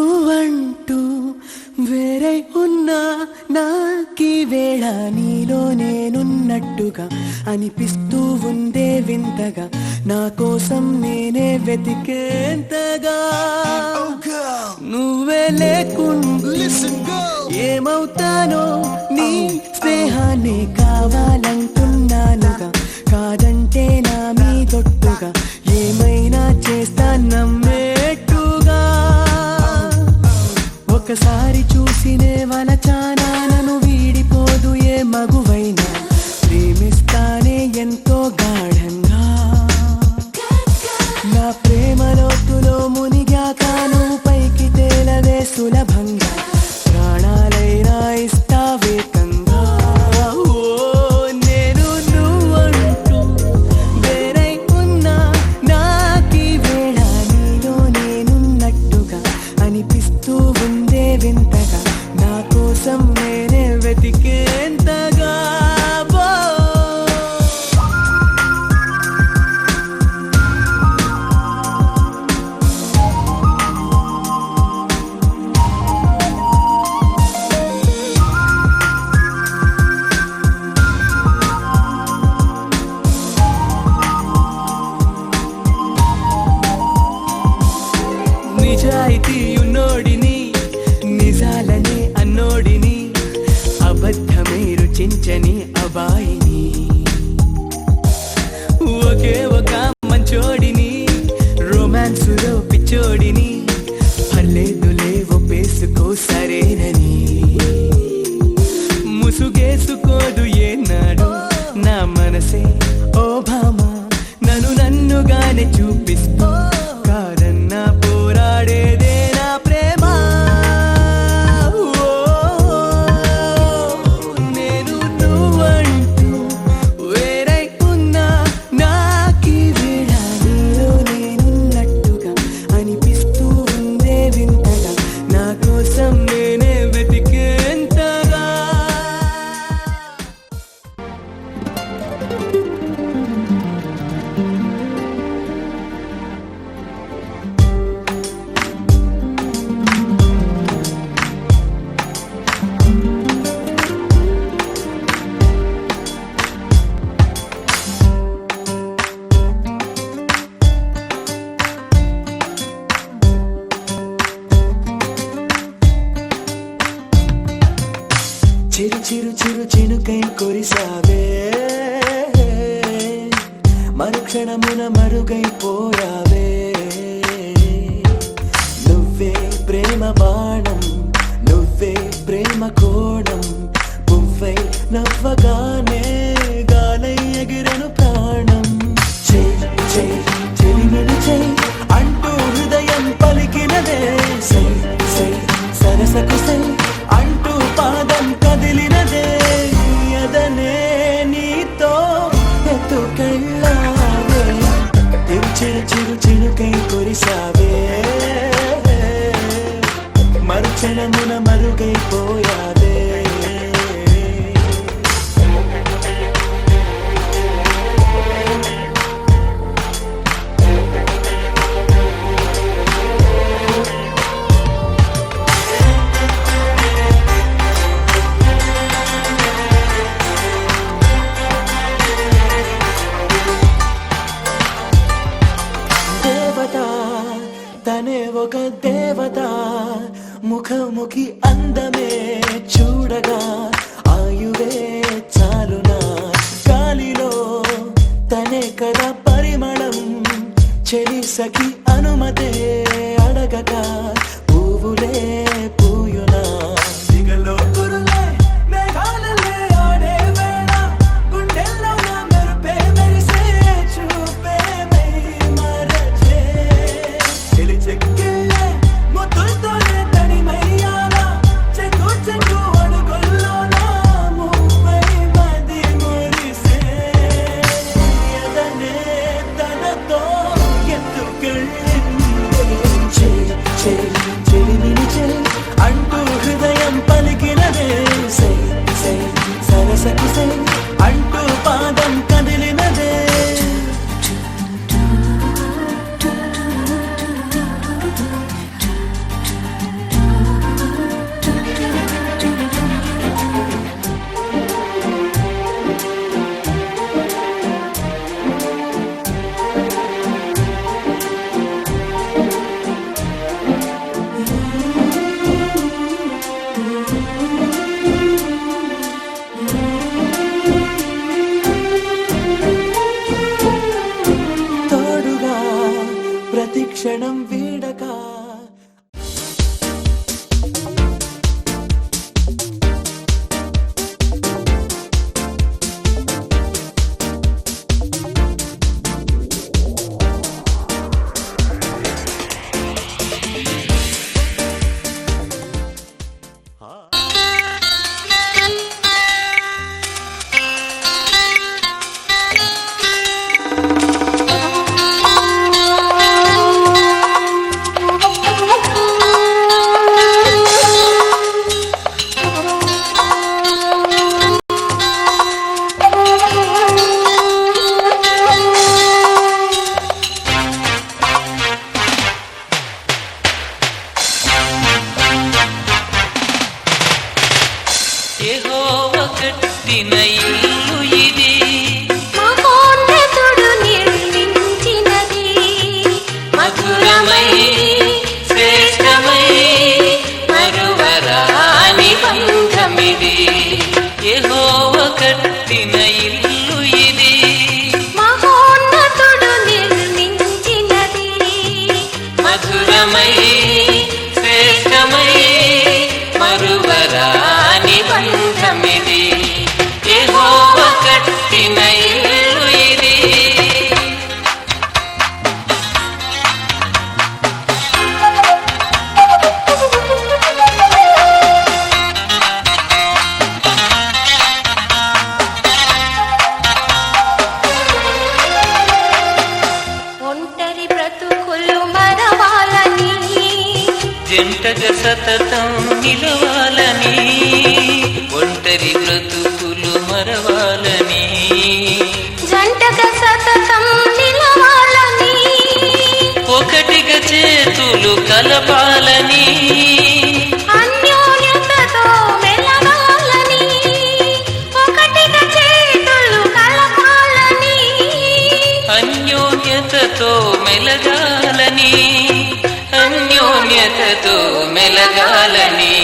నువ్వంటూ వేరే ఉన్నా నాకీ వేళ నీలో నేనున్నట్టుగా అనిపిస్తూ ఉందే వింతగా నా కోసం నేనే వెతికేంతగా నువ్వే లేకుండా ఏమవుతానో నీ స్నేహాన్ని కావాలంటున్నానుగా కాదంటే నా మీదొట్టుగా ఏమైనా చేస్తా నమ్మేట్టుగా ఒకసారి చూసినే వలచానా నన్ను వీడిపోదు ఏ మగువైనా ప్రేమిస్తానే ఎంతో గాఢంగా నా ప్రేమ లోతులో మునిగాక నువ్వు పైకి తేలవే సులభంగా ప్రాణాలైనా ఇస్తావేకంగా నేను నువ్వంటూ వేరై ఉన్నా నాకీ వేళ నీలో నేనున్నట్టుగా అనిపిస్తూ ఉందే వింతగా నా కోసం నేనే వెతికేంతగా నిజాయితీ ఉన్నోడిని నిజాలనే అన్నోడిని అబద్ధమే రుచించని అబాయిని ఒకే ఒక మంచోడిని రొమాన్సులో పిచ్చోడిని పర్లేదులే ఒప్పేసుకో సరేనని ముసుగేసుకోదు ఏనాడు నా మనసే ఓ భామ నన్నుగానే చూపిస్తూ కాదన్నా పోరాడేదే నా ప్రేమ నేను నువ్వంటూ వేరై ఉన్నా నాకీ వేళ నీలో నేనున్నట్టుగా అనిపిస్తూ ఉందే వింతగా నా కోసం నేనే వెతికేంతగా చిరు చిరు చిరు చినుకై కురిసావే మరుక్షణమున మరుగైపోయావే నువ్వే ప్రేమ బాణం నువ్వే ప్రేమ కోణం పువ్వై నవ్వగానే గాలై ఎగిరెను ప్రాణం చెలిమిని చెయ్ అంటూ హృదయం పలికినదే సై సై సరసకు సై అంటూ పాదం కదిలినదే అదనే నీతో ఎత్తుకెళ్ళావే చిరు చిరు చిరుకై కురిసావే మరుక్షణమున మరుగైపోయావే తనే ఒక దేవత ముఖముఖి అందమే చూడగా ఆయువే చాలునా గాలిలో తనే కదా పరిమళం చెలి సఖి అనుమతే అడగగా పువ్వులే పూయునా దిగలో కురులే మేఘాలలే ఆడే వేళ గుండెల్లో నా మెరుపే మెరిసే చూపే మై మరచే చెక్కిళ్ళే ముద్దులతోనే తడిమయ్యాలా చెంగు చెంగు అడుగుల్లో నా ముప్పై మది మురిసే ఎదనే తనతో ఎత్తుకెళ్ళింది చెలిమిని చెలి అంటూ హృదయం పలికినదే సై సై సరసకు సై అంటూ పాదం కదిలినదే కట్టిన ఇల్లు ఇది, మహోన్నతుడు నిర్మించినది, మధురమై శ్రేష్టమై మరువరాని బంధమిది. యెహోవా కట్టిన ఇల్లు ఇది, మహోన్నతుడు నిర్మించినది, మధురమై శ్రేష్టమై మరువరాని బంధమిది. యెహోవా కట్టిన ఇల్లు ఇది. ఒంటరి బ్రతుకులు మరవాలని, జంటగా సతతం నిలవాలని, ఒంటరి బ్రతుకులు మరవాలని, జంటగా సతతం నిలవాలని, ఒకటిగా చేతులు కలపాలని, అన్యోన్యతతో మెలగాలని, ఒకటిగా చేతులు కలపాలని, అన్యోన్యతతో మెలగాలని, అన్యోన్యతతో మెలగాలని.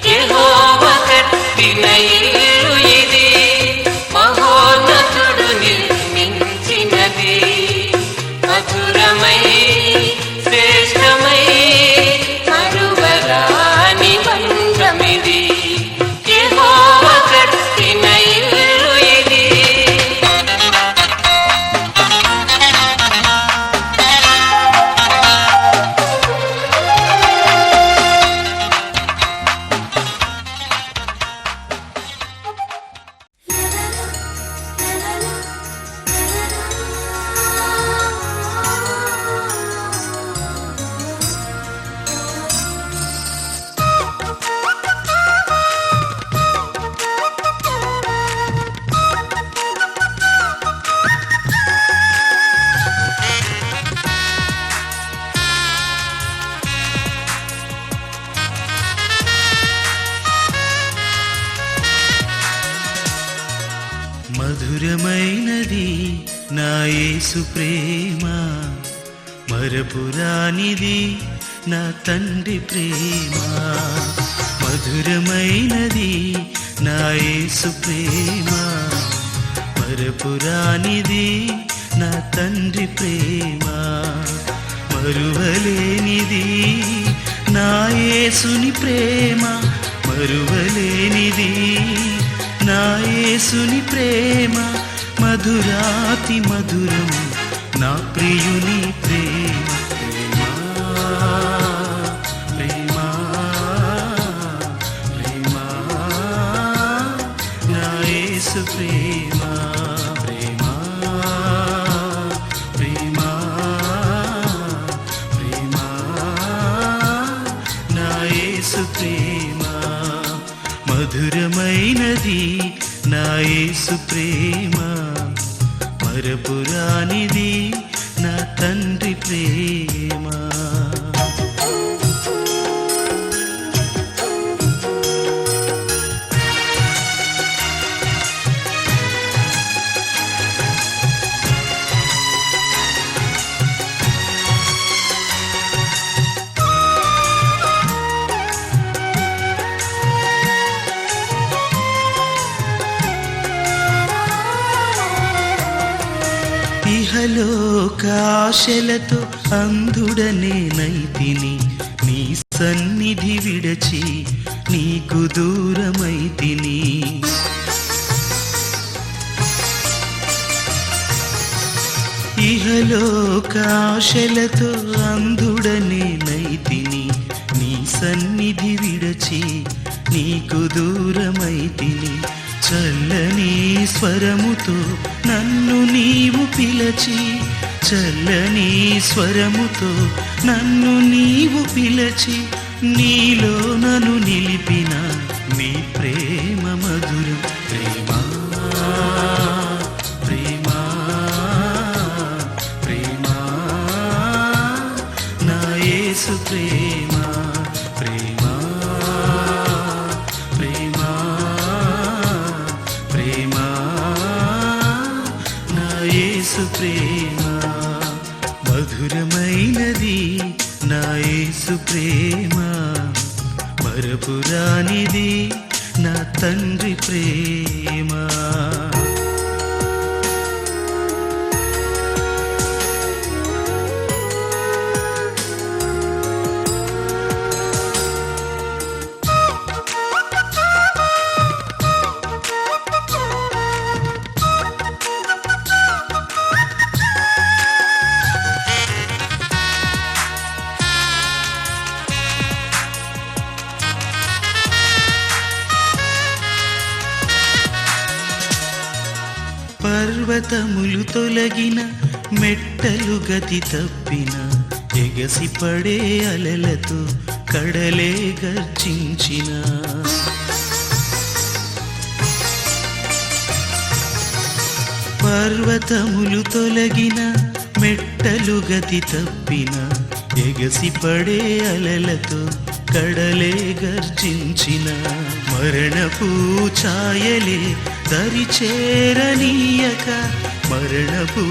యెహోవా కట్టిన ఇల్లు ఇది, మహోన్నతుడు నిర్మించినది, మధురమై శ్రేష్టమై మరువరాని బంధమిది. యెహోవా కట్టిన ఇల్లు ఇది. మధురమైనది నా యేసు ప్రేమ, మరపురానిది నా తండ్రి ప్రేమ. మధురమైనది నా యేసు ప్రేమ, మరపురానిది నా తండ్రి ప్రేమ. మరువలేనిది నా యేసుని ప్రేమ, మరువలేనిది నా యేసుని ప్రేమ. మధురాతి మధురం నా ప్రియుని ప్రేమ. ప్రేమ ప్రేమ నా యేసు ప్రేమ. ప్రేమ ప్రేమ ప్రేమ నా యేసు ప్రేమ. మధురమైనది నా యేసు ప్రేమ, మరపురానిది నా తండ్రి ప్రేమ. ఇహలోకాశలతో అంధుడనే నైతిని, నీ సన్నిధి విడచి నీకు దూరమైతిని. ఇహలోకాశలతో అంధుడనే నైతిని, నీ సన్నిధి విడచి నీకు దూరమైతిని. చల్లని స్వరముతో నన్ను నీవు పిలచి, చల్లని స్వరముతో నన్ను నీవు పిలచి, నీలో నన్ను నిలిపిన నీ ప్రేమ మధురం. ప్రేమ ప్రేమ ప్రేమ నా యేసు ప్రేమ. ప్రేమ ప్రేమ ప్రేమ మధురమైనది నా యేసు ప్రేమ మరపురానిది నా తండ్రి ప్రేమ పర్వతములు తొలగిన మెట్టలు గతి తప్పిన ఎగసి పడే అలలతో కడలే గర్జించిన పర్వతములు తొలగిన మెట్టలు గతి తప్పిన ఎగసి పడే అలలతో కడలే గర్జించిన మరణపు ఛాయలే దరి చేరనీయక మరణపు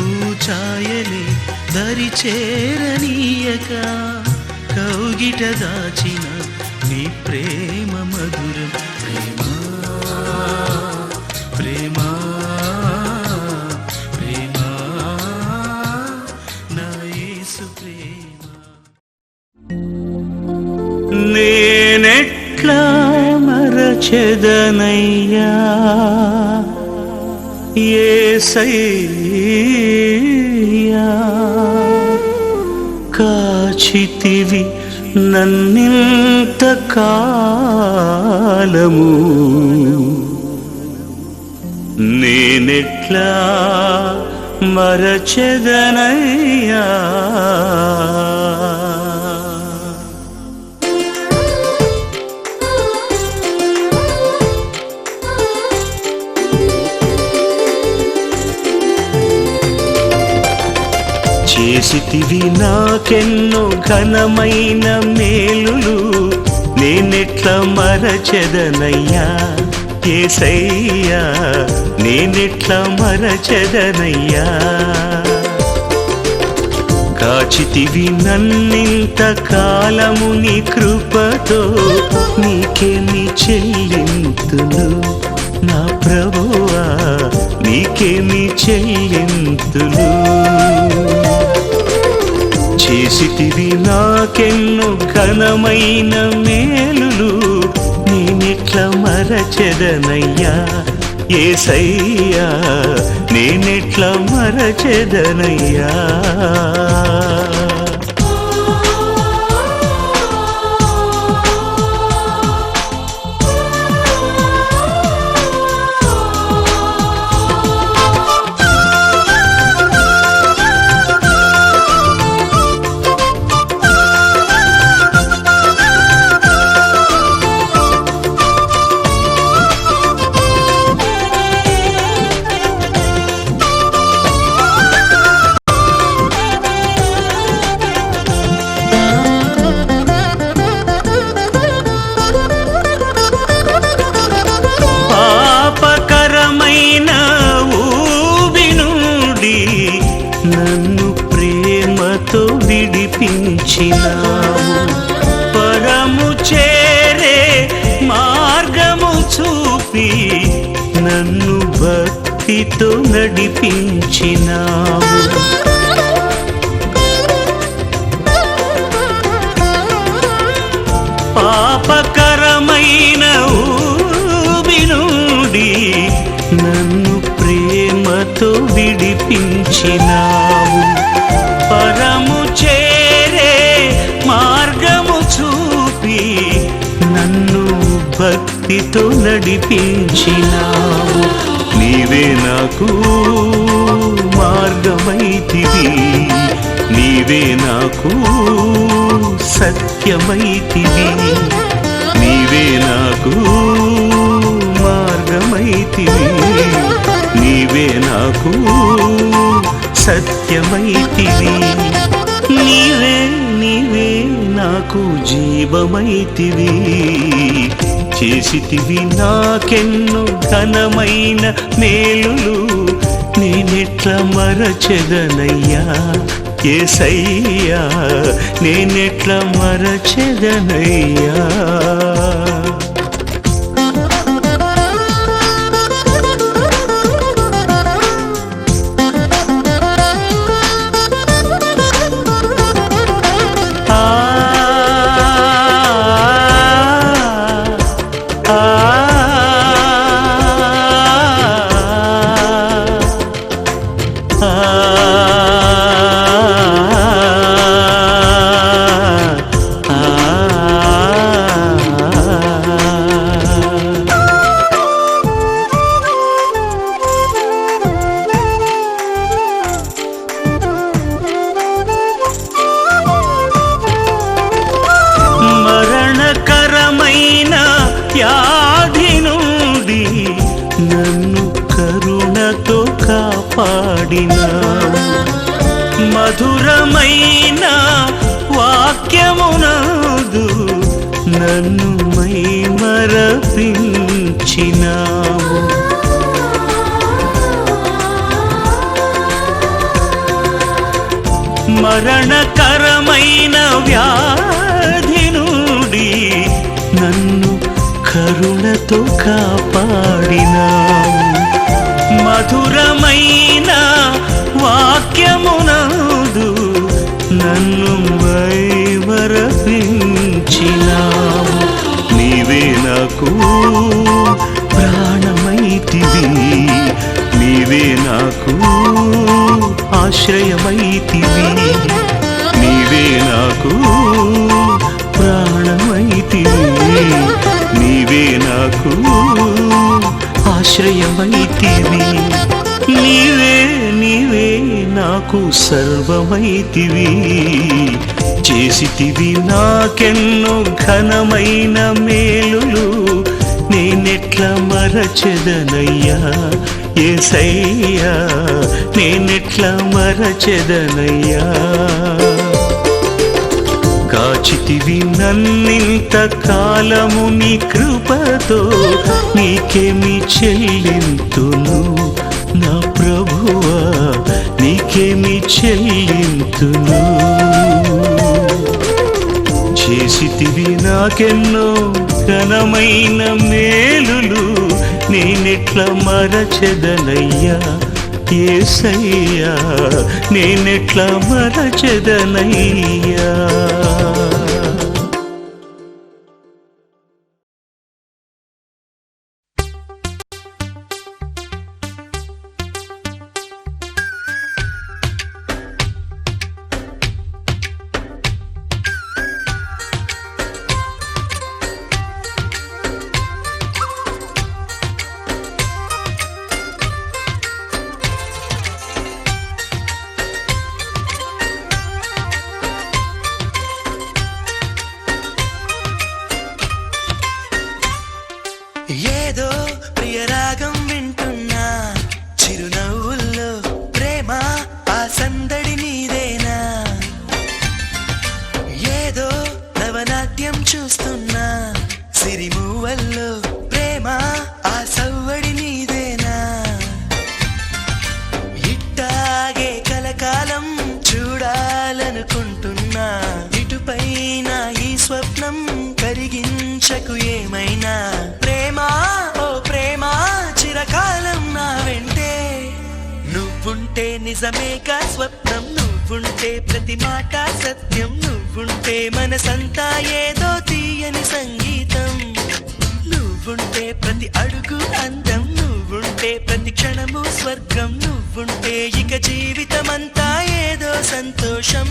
ఛాయలే దరి చేరనీయక కౌగిట దాచిన నీ ప్రేమ మధురం ప్రేమ ప్రేమ ప్రేమ నా యేసు ప్రేమ నేనెట్లా మరచెదనయ్యా యేసయ్యా కాచితివి నన్నింత కాలము నేనెట్లా మరచెదనయ్యా చేసితివి నాకెన్నో ఘనమైన మేలులు నేనెట్లా మరచెదనయ్యా యేసయ్యా నేనెట్లా మరచెదనయ్యా కాచితివి నన్నింత కాలము నీ కృపతో నీకేమి చెల్లింతును నా ప్రభువా నీకేమి చెల్లింతును చేసితివి నాకెన్నో ఘనమైన మేలులు నేనెట్లా మరచెదనయ్యా యేసయ్యా నేనెట్లా మరచెదనయ్యా నన్ను ప్రేమతో విడిపించినావు పరము చేరే మార్గము చూపి నన్ను భక్తితో నడిపించినావు పాపకరమైన ఊబి నుండి నన్ను ప్రేమతో విడిపించినావు పరము చేరే మార్గము చూపి నన్ను భక్తితో నడిపించినావు నీవే నాకు మార్గమైతివి నీవే నాకు సత్యమైతివి నీవే నాకు మార్గమైతివి నీవే నాకు సత్యమైతివి నీవే నీవే నాకు జీవమైతివి చేసితివి నాకెన్నో ఘనమైన మేలులు నేనెట్లా మరచెదనయ్యా యేసయ్యా, నేనెట్లా మరచెదనయ్యా. మరణకరమైన వ్యాధి నుండి నన్ను కరుణతో కాపాడినావు. మధురమైన వాక్యమునందు నన్ను మైమరపించినావు. మరణకరమైన వ్యాధి నుండి నన్ను కరుణతో కాపాడినావు. మధురమైన వాక్యమునందు నన్ను మైమరపించినావు. నీవే నాకు ప్రాణమైతివి, నీవే నాకు ఆశ్రయమైతివి, నీవే నాకు ప్రాణమైతివి, నీవే నాకు ఆశ్రయమైతివి. నీవే నీవే నాకు సర్వమైతివి. చేసితివి నాకెన్నో ఘనమైన మేలులు, నేనెట్లా మరచెదనయ్యా యేసయ్యా, నేనెట్లా మరచెదనయ్యా. కాచితివి నన్నింత కాలము నీ కృపతో, నీకేమి చెల్లింతును నా ప్రభువా, నీకేమి చెల్లింతును. చేసితివి నాకెన్నో ఘనమైన మేలులు, నేనెట్లా మరచెదనయ్యా యేసయ్యా, నేనెట్లా మరచెదనయ్యా. ఏదో ప్రియరాగం వింటున్నా, చిరునవ్వుల్లో ప్రేమ ఆ సందడి నీదేనా. ఏదో నవనాట్యం చూస్తున్నా, సిరిమూవల్లో ప్రేమ ఆ సవ్వడి నీదేనా. ఇట్టాగే కలకాలం చూడాలనుకుంటున్నా, ఇటుపైన ఈ స్వప్నం కరిగించకు ఏమైనా. ప్రేమా ఓ ప్రేమా చిరకాలం నా వెంటే, నువ్వుంటే నిజమేగా స్వప్నం, నువ్వుంటే ప్రతి మాట సత్యం, నువ్వుంటే మనసంతా ఏదో తీయని సంగీతం, నువ్వుంటే ప్రతి అడుగు అందం, నువ్వుంటే ప్రతి క్షణము స్వర్గం, నువ్వుంటే ఇక జీవితమంతా ఏదో సంతోషం.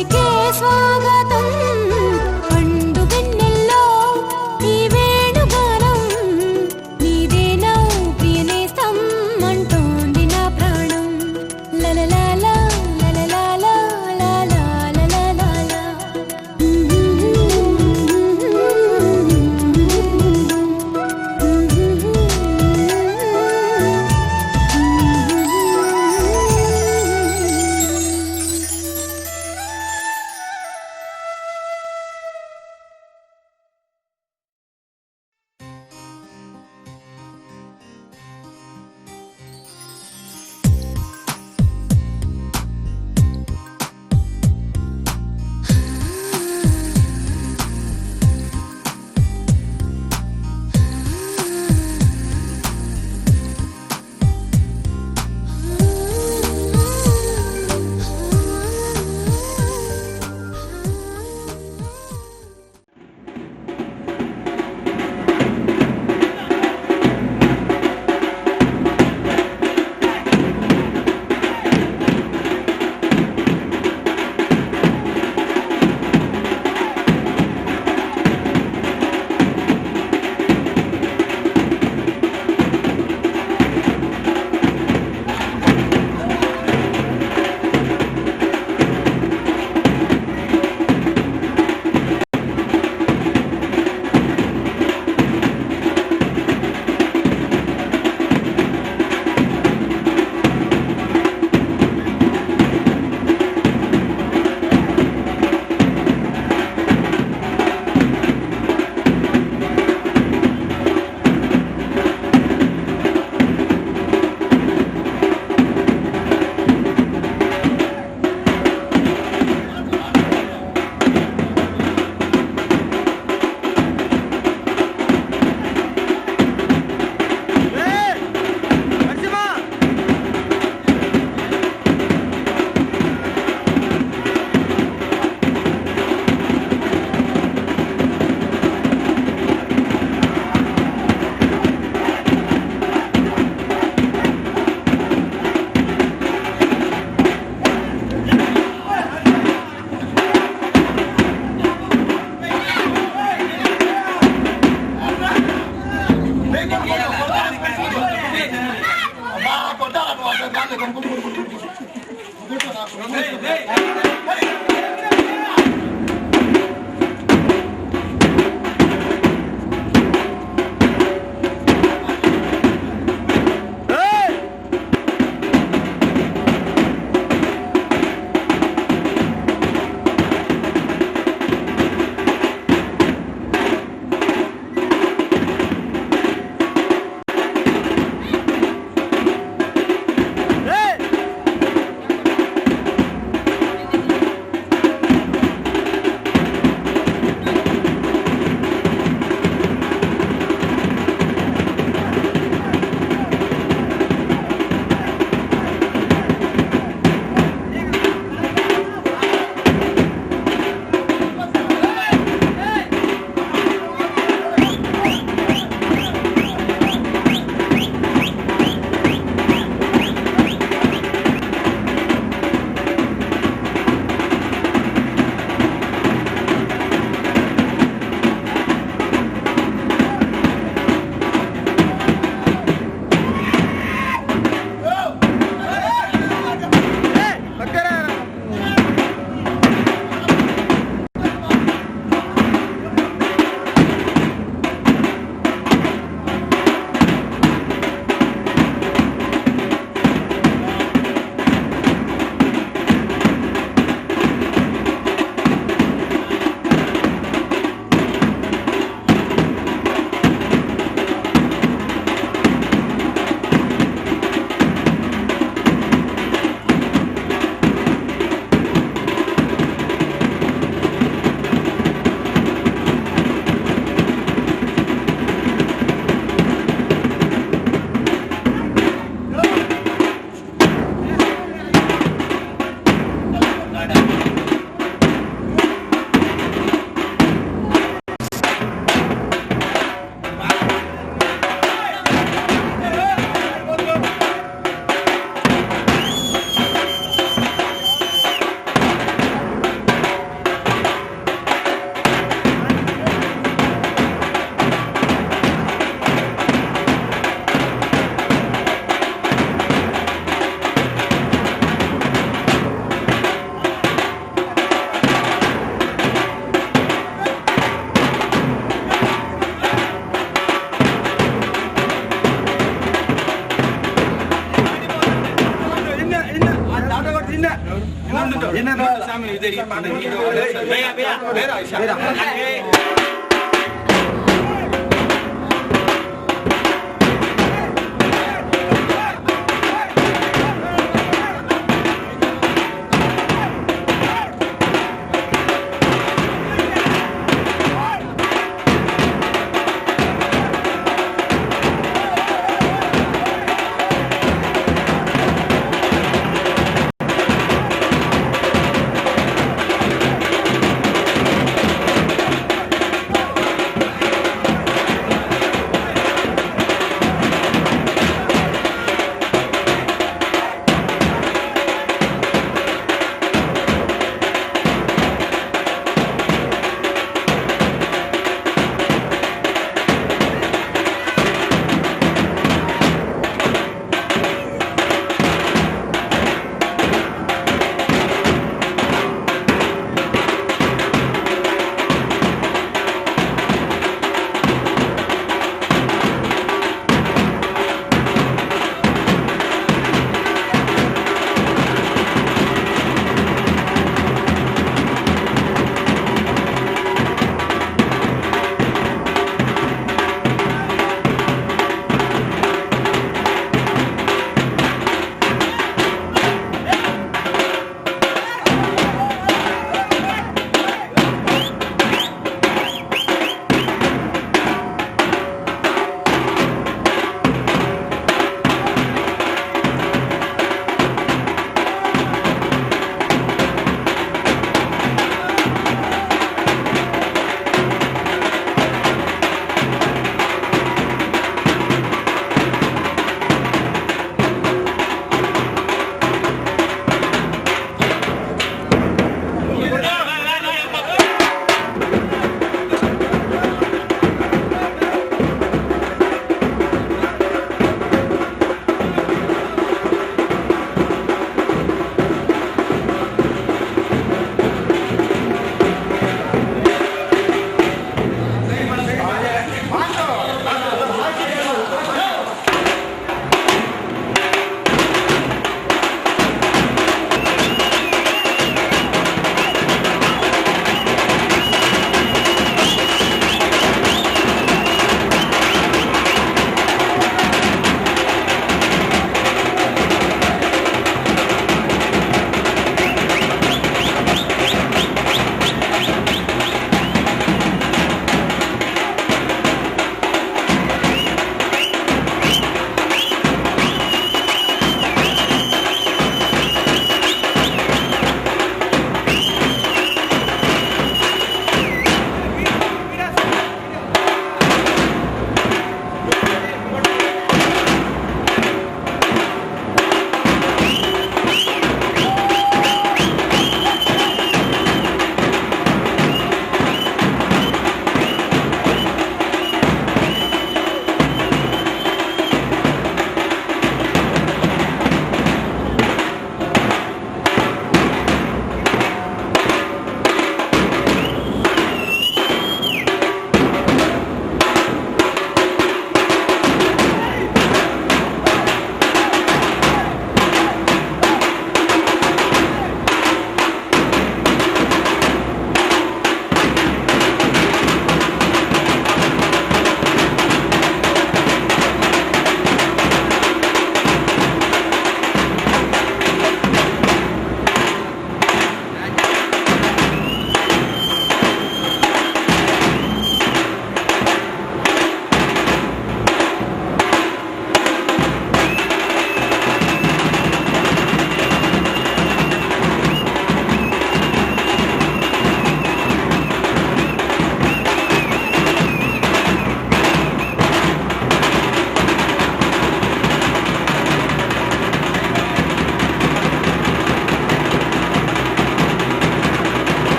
పలికే స్వాగతం పండు వెన్నెల్లో ఈ వేణుగానం నీదేనా ప్రియనేస్తం అంటోంది నా ప్రాణం లలలాలా లలలాలా లాలాలాలాలా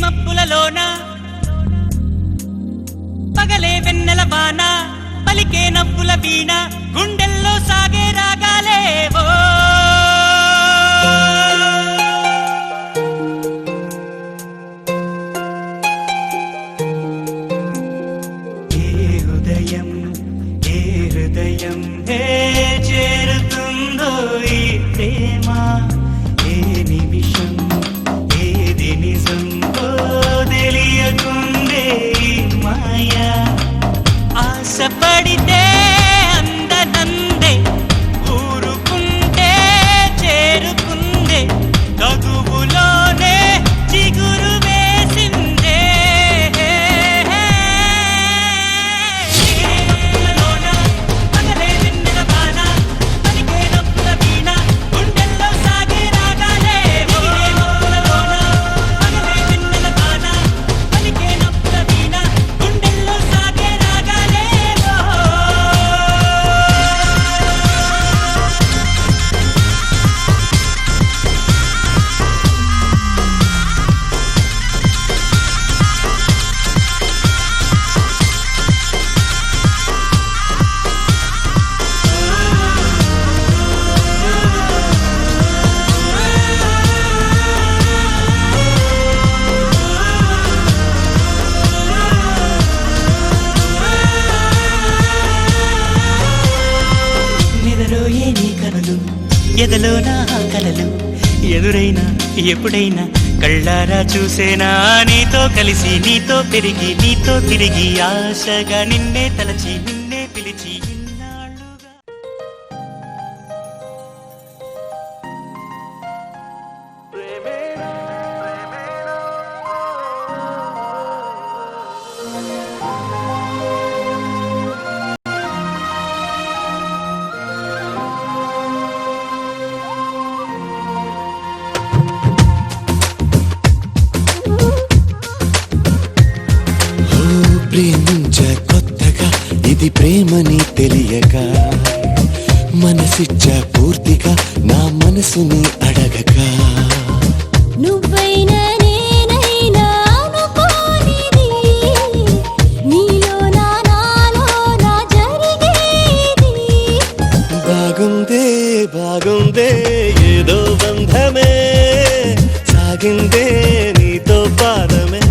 మబ్బులలోన పగలే వెన్నెల వాన పలికే నవ్వుల వీణ గుండెల్లో సాగే రాగాలేవో హృదయం చేరుతుందో ఈ ప్రేమ ఏ నిమిషం ఏది నిజం తెలియకుందే మాయా ఆశపడితే అందనందే ఊరుకుంటే చేరుకుందే తగువులోనే చిగురు వేసిందే ఎదలో నా కలలు ఎదురైనా ఎప్పుడైనా కళ్ళారా చూసేనా నీతో కలిసి నీతో పెరిగి నీతో తిరిగి ఆశగా నిన్నే తలచి నిన్నే పిలిచి ఇన్నాళ్ళుగా ప్రేమించ కొత్తగా ఇది ప్రేమని తెలియక మనసిచ్చ పూర్తిగా నా మనసుని అడగక నువ్వైనా నేనైనా అనుకోనిది నీలోనా నాలోనా జరిగేది బాగుందే బాగుందే ఏదో బంధమే సాగిందే నీతో పాదమే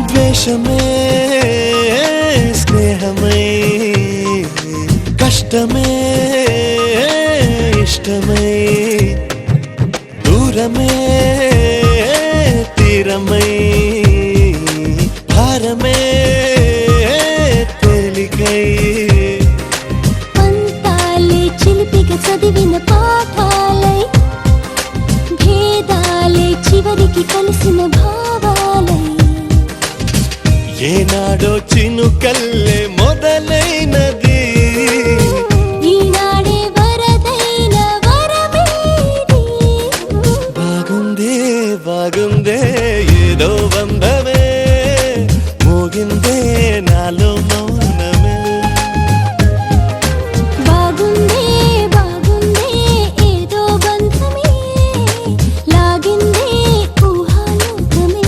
ద్వేషమే స్నేహమై కష్టమే ఇష్టమై దూరమే తీరమై భారమే తేలికై పంతాలే చిలిపిగా చదివిన పాఠాలై భేదాలే చివరికి కలిసిన భావాలై ఏనాడో చినుకల్లే మొదలైనది ఈనాడే వరదైన వరమేది బాగుందే బాగుందే ఏదో బంధమే మోగిందే నాలో మౌనమే బాగుందే బాగుందే ఏదో బంధమే లాగిందే ఊహాలోకమే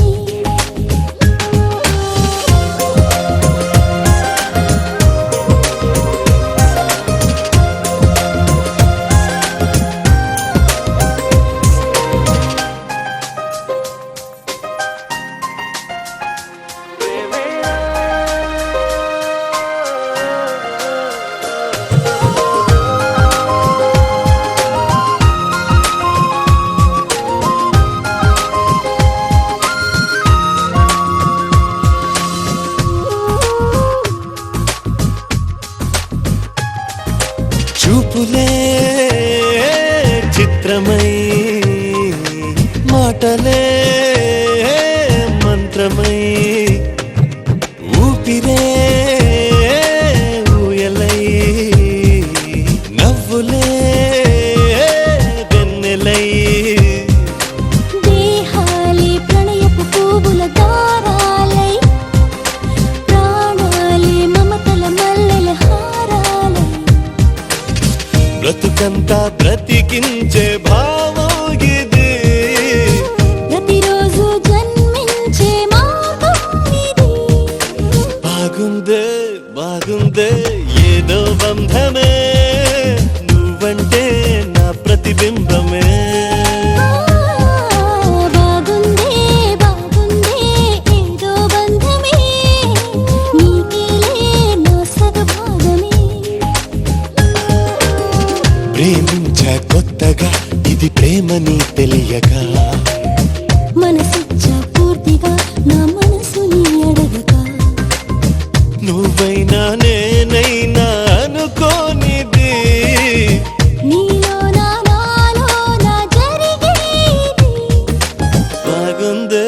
చూపులే చిత్రమై మాటలే మంత్రమై ఊపిరే ఊయలై నవ్వులే వెన్నెలై దేహాలే ప్రణయపు పువ్వుల దారాలై ప్రాణాలే మమతల మల్లెల హారాలై బ్రతుకంతా బ్రతికించే భావం ఇది ప్రతిరోజు జన్మించే మార్గం ఇది బాగుందే బాగుందే ఏదో బంధమే నువ్వంటే నా ప్రతిబింబమే బాగుందే బాగుందే ఏదో బంధమే నీకేలే నా సగభాగమే ప్రేమించా కొత్తగా ఇది ప్రేమని తెలియక మనసిచ్చా పూర్తిగా నా మనసుని అడగగా నువ్వైనా నేనైనా అనుకోనిది నీలో నాలో నా జరిగేది బాగుందే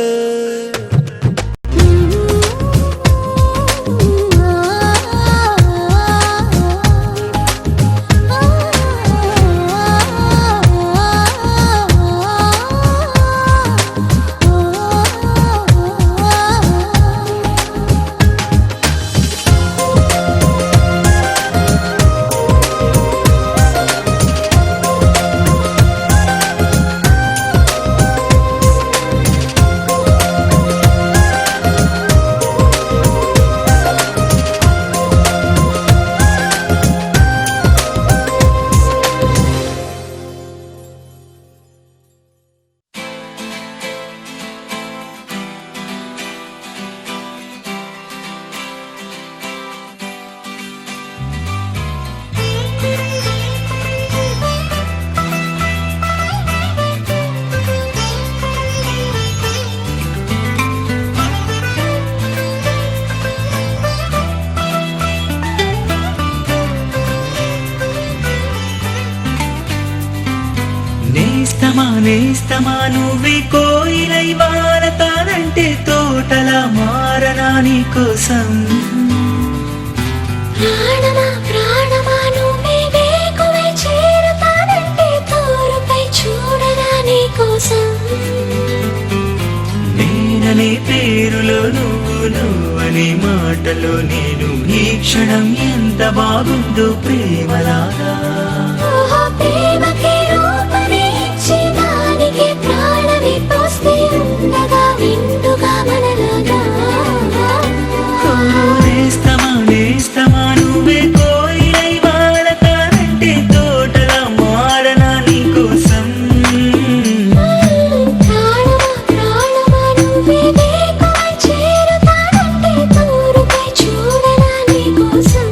నేస్తమా నువ్వే కోయిలై వారతానంటే తోటలా మారనా నీ కోసం ప్రాణమా ప్రాణమా నువ్వే వేకువై చేరుతానంటే తోరుపై చూడరా నీ కోసం నేననే పేరులో నువ్వనే మాటలో నేను ఈ క్షణం ఎంత బాగుందో ప్రేమలాగా ఓహో ప్రేమకి రూపమే ఇచ్చి దానికి ప్రాణమి పోస్తే ఉండగా విందుగా మనలాగా నేస్తమా నువ్వే కోయిలై వారతానంటే తోటలా మారనా నీ కోసం ప్రాణమా ప్రాణమా నువ్వే వేకువై చేరుతానంటే తోరుపై చూడరా నీ కోసం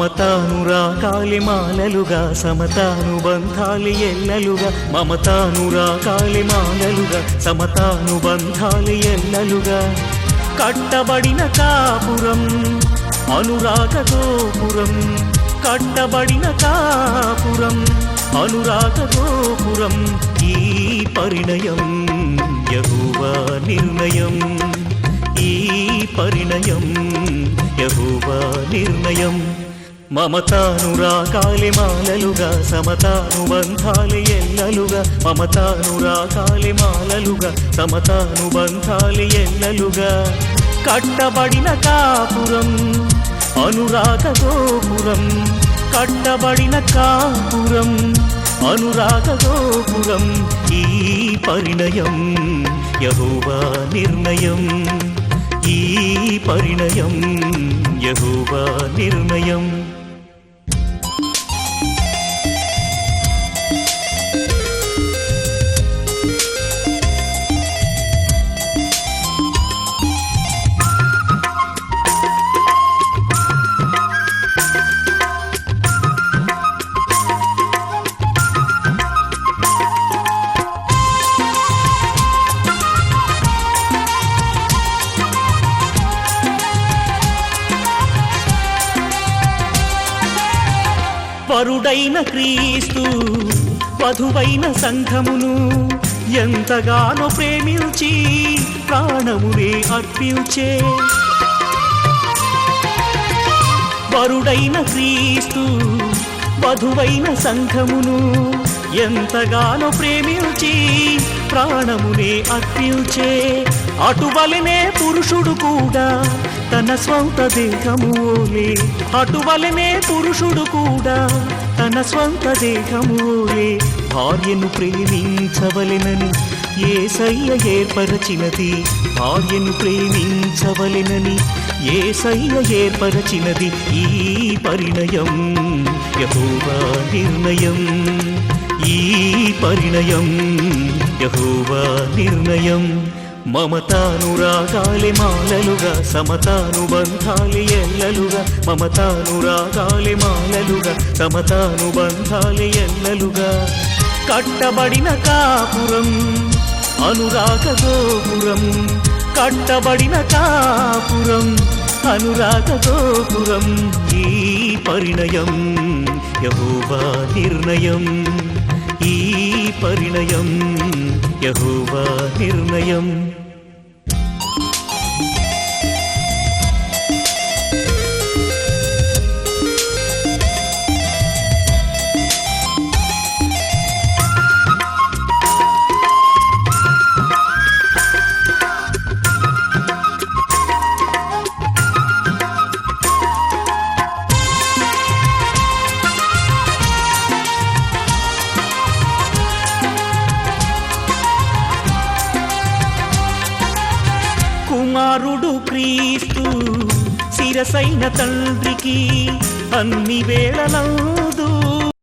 మమతానురాగాలి మాలలుగా సమతానుబంధాలి ఎల్లలుగా మమతానురాగాలి మాలలుగా సమతానుబంధాలి ఎల్లలుగా కట్టబడిన కాపురం అనురాగ గోపురం కట్టబడిన కాపురం అనురాగ గోపురం ఈ పరిణయం యెహోవా నిర్ణయం ఈ పరిణయం యెహోవా నిర్ణయం మమతానురాగాలి మాలలుగా సమతానుబంధాలి ఎల్లలుగా మమతానురాగాలి మాలలుగా సమతానుబంధాలి ఎల్లలుగా కట్టబడిన కాపురం అనురాగ గోపురం కట్టబడిన కాపురం అనురాగ గోపురం ఈ పరిణయం యెహోవా నిర్ణయం ఈ పరిణయం యెహోవా నిర్ణయం వరుడైన క్రీస్తు వధువైన సంఘమును ఎంతగానో ప్రేమించి ప్రాణమునే అర్పించే వరుడైన క్రీస్తు వధువైన సంఘమును ఎంతగానో ప్రేమించి ప్రాణమునే అర్పించే అటువలనే పురుషుడు కూడా తన స్వంత దేహములే అటువలనే పురుషుడు కూడా తన స్వంత దేహములే భార్యను ప్రేమించవలెనని యేసయ్య ఏర్పరచినది భార్యను ప్రేమించవలెనని యేసయ్య ఏర్పరచినది ఈ పరిణయం యెహోవా నిర్ణయం ఈ పరిణయం యెహోవా నిర్ణయం మమతానురాగాలి మాలలుగా సమతానుబంధాలి ఎల్లలుగా మమతానురాగాలి మాలలుగా సమతానుబంధాలి ఎల్లలుగా కట్టబడిన కాపురం అనురాగ గోపురం కట్టబడిన కాపురం అనురాగ గోపురం ఈ పరిణయం యెహోవా నిర్ణయం ఈ పరిణయం యెహోవా నిర్ణయం కుమారుడు క్రీస్తు శిరసైన తండ్రికి అన్ని వేళలందు